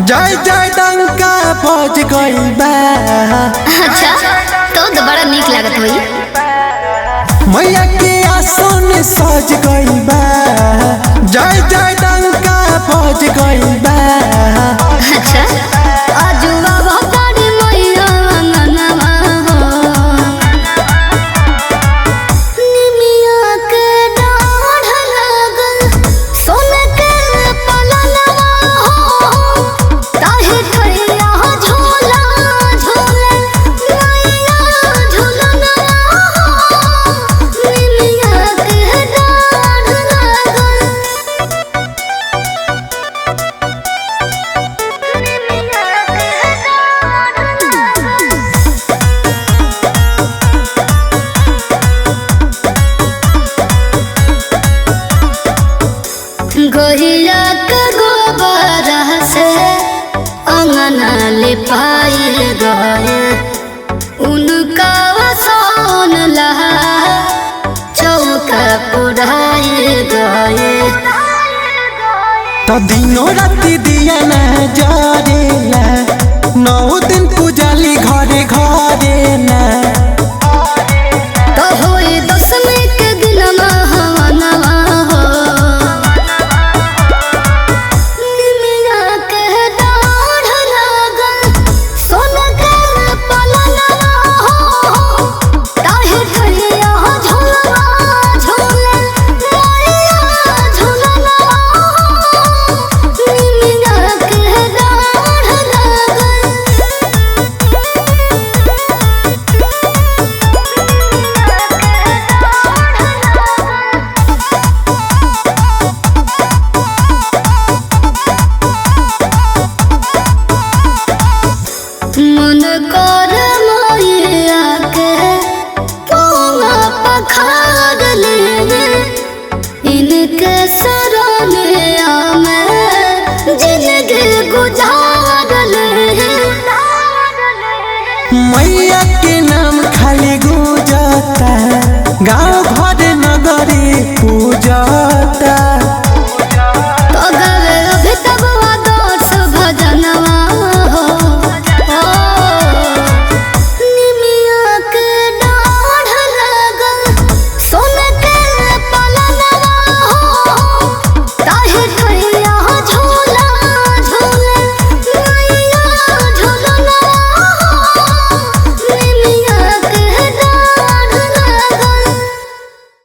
जय जय डंका बज गइल बा। अच्छा तो बड़ा नीक लागत होई। मैया के आसन सज गइल बा। जय जय डंका बज गइल बा। अच्छा आजुवा भतारी मैया अंगनवा हो निमिया के डाढ़ लागल सोने के पलनवा हो ताहे ठैया झोला झोले मैया झोलनवा हो निमिया के डाढ़ लागल गोहिया के गोबर से अंगना लिपाइल गए उनका वसन लहा चौका पुराइल गए तो दिनों राति दिया ना जरेला। 9 दिन पूजाली घरे घरे ना। तो होई दशमी के दिनमा हवनवा हो निमिया के डाढ़ लागल सोना के पलनवा हो ताहे ठैया झोलवा झोले मैया झोलनवा हो निमिया के डाढ़ लागल मन कर मैया के पौवा पखार ले इनके सरनिया में जिंदगी गुजार ले मैया के नाम खाली गुजता। गाँव घर नगरी पूजता।